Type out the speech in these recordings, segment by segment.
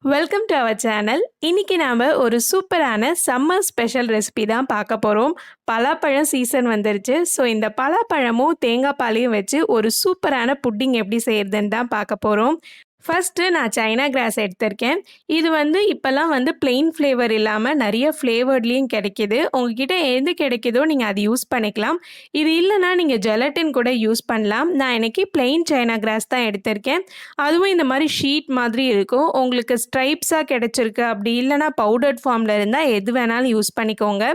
Welcome to our channel. இன்னைக்கு நாம ஒரு சூப்பரான சம்மர் ஸ்பெஷல் ரெசிபி தான் பார்க்க போகிறோம். பலாப்பழம் சீசன் வந்துருச்சு. ஸோ இந்த பலாப்பழமும் தேங்காய் பாலையும் வச்சு ஒரு சூப்பரான புட்டிங் எப்படி செய்யறதுன்னு தான் பார்க்க போகிறோம். ஃபஸ்ட்டு நான் சைனா கிராஸ் எடுத்திருக்கேன். இது இப்போல்லாம் பிளெயின் ஃப்ளேவர் இல்லாமல் நிறைய ஃப்ளேவர்ட்லேயும் கிடைக்கிது. உங்ககிட்ட எது கிடைக்குதோ நீங்கள் அது யூஸ் பண்ணிக்கலாம். இது இல்லைனா நீங்கள் ஜெலட்டின் கூட யூஸ் பண்ணலாம். நான் இன்னைக்கு பிளெயின் சைனா கிராஸ் தான் எடுத்திருக்கேன். அதுவும் இந்த மாதிரி ஷீட் மாதிரி இருக்கும். உங்களுக்கு ஸ்ட்ரைப்ஸாக கிடைச்சிருக்கு, அப்படி இல்லைனா பவுடர்ட் ஃபார்மில் இருந்தால் எது வேணாலும் யூஸ் பண்ணிக்கோங்க.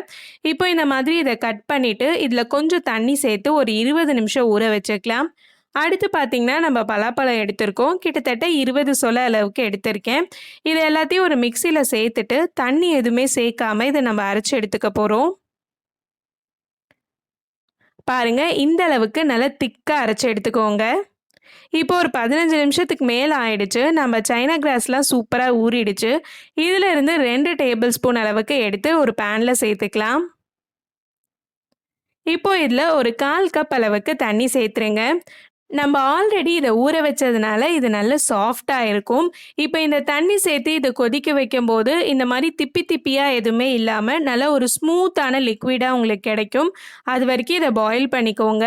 இப்போ இந்த மாதிரி இதை கட் பண்ணிவிட்டு இதில் கொஞ்சம் தண்ணி சேர்த்து ஒரு 20 நிமிஷம் ஊற வச்சுக்கலாம். அடுத்து பார்த்திங்கன்னா நம்ம பலாப்பழம் எடுத்திருக்கோம். கிட்டத்தட்ட 20 சொல அளவுக்கு எடுத்திருக்கேன். இது எல்லாத்தையும் ஒரு மிக்சியில் சேர்த்துட்டு தண்ணி எதுவுமே சேர்க்காம இதை நம்ம அரைச்சி எடுத்துக்க போகிறோம். பாருங்கள், இந்த அளவுக்கு நல்லா திக்காக அரைச்சி எடுத்துக்கோங்க. இப்போ ஒரு 15 நிமிஷத்துக்கு மேலே ஆயிடுச்சு. நம்ம சைனா கிராஸ்லாம் சூப்பராக ஊறிடுச்சு. இதில் இருந்து 2 டேபிள் ஸ்பூன் அளவுக்கு எடுத்து ஒரு பேனில் சேர்த்துக்கலாம். இப்போ இதில் ஒரு 1/4 கப் அளவுக்கு தண்ணி சேர்த்துருங்க. நம்ம ஆல்ரெடி இதை ஊற வச்சதுனால இது நல்ல சாஃப்டாக இருக்கும். இப்போ இந்த தண்ணி சேர்த்து இதை கொதிக்க வைக்கும்போது இந்த மாதிரி திப்பி திப்பியாக எதுவுமே இல்லாமல் நல்ல ஒரு ஸ்மூத்தான லிக்விடாக உங்களுக்கு கிடைக்கும். அது வரைக்கும் இதை பாயில் பண்ணிக்கோங்க.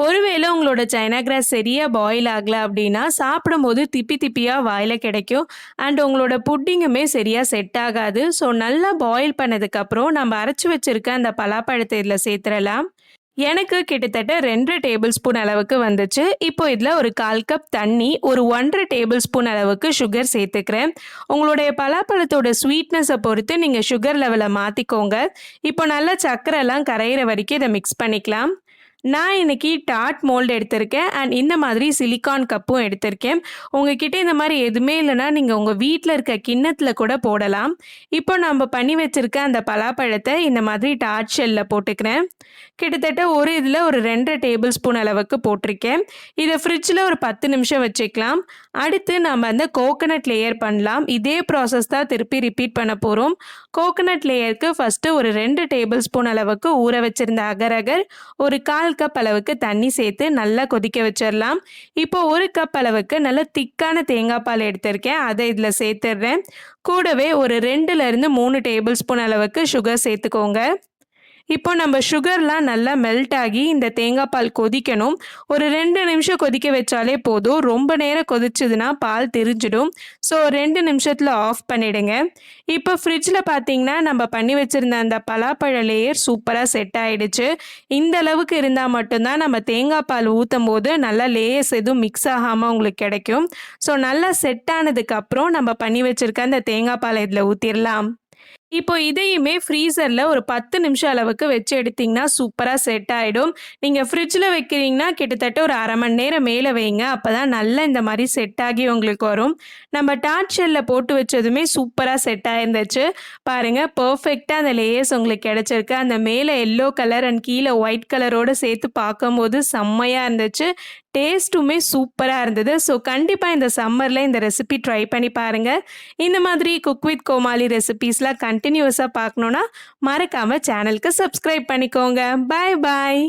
ஒருவேளை உங்களோட சைனா கிராஸ் சரியாக பாயில் ஆகலை அப்படின்னா சாப்பிடும்போது திப்பி திப்பியாக வாயில் கிடைக்கும். அண்ட் உங்களோட புட்டிங்குமே சரியாக செட் ஆகாது. ஸோ நல்லா பாயில் பண்ணதுக்கப்புறம் நம்ம அரைச்சி வச்சுருக்க அந்த பலாப்பழத்தை இதில் சேர்த்துடலாம். எனக்கு கிட்டத்தட்ட 2 டேபிள் ஸ்பூன் அளவுக்கு வந்துச்சு. இப்போ இதில் ஒரு 1/4 கப் தண்ணி, ஒரு 1.5 டேபிள் ஸ்பூன் அளவுக்கு சுகர் சேர்த்துக்கிறேன். உங்களுடைய பலாப்பழத்தோட ஸ்வீட்னஸை பொறுத்து நீங்கள் சுகர் லெவலை மாற்றிக்கோங்க. இப்போ நல்லா சர்க்கரைலாம் கரையிற வரைக்கும் இதை மிக்ஸ் பண்ணிக்கலாம். நான் இன்னைக்கு டாட் மோல்டு எடுத்திருக்கேன். அண்ட் இந்த மாதிரி சிலிக்கான் கப்பும் எடுத்திருக்கேன். உங்ககிட்ட இந்த மாதிரி எதுவுமே இல்லைன்னா நீங்கள் உங்கள் வீட்டில் இருக்க கிண்ணத்தில் கூட போடலாம். இப்போ நம்ம பண்ணி வச்சுருக்க அந்த பலாப்பழத்தை இந்த மாதிரி டாட் ஷெல்லில் போட்டுக்கிறேன். கிட்டத்தட்ட ஒரு இதில் ஒரு 2 டேபிள் ஸ்பூன் அளவுக்கு போட்டிருக்கேன். இதை ஃப்ரிட்ஜில் ஒரு 10 நிமிஷம் வச்சுக்கலாம். அடுத்து நம்ம அந்த கோகனட் லேயர் பண்ணலாம். இதே ப்ராசஸ் தான் திருப்பி ரிப்பீட் பண்ண போகிறோம். கோகனட் லேயருக்கு ஃபஸ்ட்டு ஒரு 2 டேபிள் ஸ்பூன் அளவுக்கு ஊற வச்சுருந்த அகர் ஒரு 1/4 கப் அளவுக்கு தண்ணி சேர்த்து நல்லா கொதிக்க வச்சிடலாம். இப்போ 1 கப் அளவுக்கு நல்ல திக்கான தேங்காய் பால் எடுத்திருக்கேன். அதை இதில் சேர்த்துடுறேன். கூடவே ஒரு 2லேருந்து 3 டேபிள் ஸ்பூன் அளவுக்கு சுகர் சேர்த்துக்கோங்க. இப்போ நம்ம சுகர்லாம் நல்லா மெல்ட் ஆகி இந்த தேங்காய் பால் கொதிக்கணும். ஒரு 2 நிமிஷம் கொதிக்க வச்சாலே போதும். ரொம்ப நேரம் கொதிச்சதுன்னா பால் திரிஞ்சிடும். ஸோ 2 நிமிஷத்தில் ஆஃப் பண்ணிவிடுங்க. இப்போ ஃப்ரிட்ஜில் பார்த்தீங்கன்னா நம்ம பண்ணி வச்சுருந்த அந்த பலாப்பழ லேயர் சூப்பராக செட் ஆகிடுச்சு. இந்த அளவுக்கு இருந்தால் மட்டும்தான் நம்ம தேங்காய் பால் ஊற்றும் போது நல்லா லேயர்ஸ் எதுவும் மிக்ஸ் ஆகாமல் உங்களுக்கு கிடைக்கும். ஸோ நல்லா செட் ஆனதுக்கப்புறம் நம்ம பண்ணி வச்சுருக்க அந்த தேங்காய் பாலை இதில் ஊற்றிடலாம். இப்போ இதையுமே ஃப்ரீசரில் ஒரு 10 நிமிஷம் அளவுக்கு வச்சு எடுத்திங்கன்னா சூப்பராக செட் ஆகிடும். நீங்கள் ஃப்ரிட்ஜில் வைக்கிறீங்கன்னா கிட்டத்தட்ட ஒரு 1/2 மணி நேரம் மேலே வைங்க. அப்போ தான் நல்லா இந்த மாதிரி செட் ஆகி உங்களுக்கு வரும். நம்ம டாட் ஷெல்லில் போட்டு வச்சதுமே சூப்பராக செட் ஆகிருந்துச்சு. பாருங்கள், பர்ஃபெக்டாக அந்த லேயர்ஸ் உங்களுக்கு கிடச்சிருக்கு. அந்த மேலே எல்லோ கலர் அண்ட் கீழே ஒயிட் கலரோடு சேர்த்து பார்க்கும்போது செம்மையாக இருந்துச்சு. டேஸ்ட்டுமே சூப்பராக இருந்தது. ஸோ கண்டிப்பாக இந்த சம்மரில் இந்த ரெசிபி ட்ரை பண்ணி பாருங்கள். இந்த மாதிரி குக் வித் கோமாளி ரெசிபீஸ்லாம் கண்டினியூஸாக பார்க்கணுன்னா மறக்காமல் சேனலுக்கு சப்ஸ்கிரைப் பண்ணிக்கோங்க. பாய் பாய்.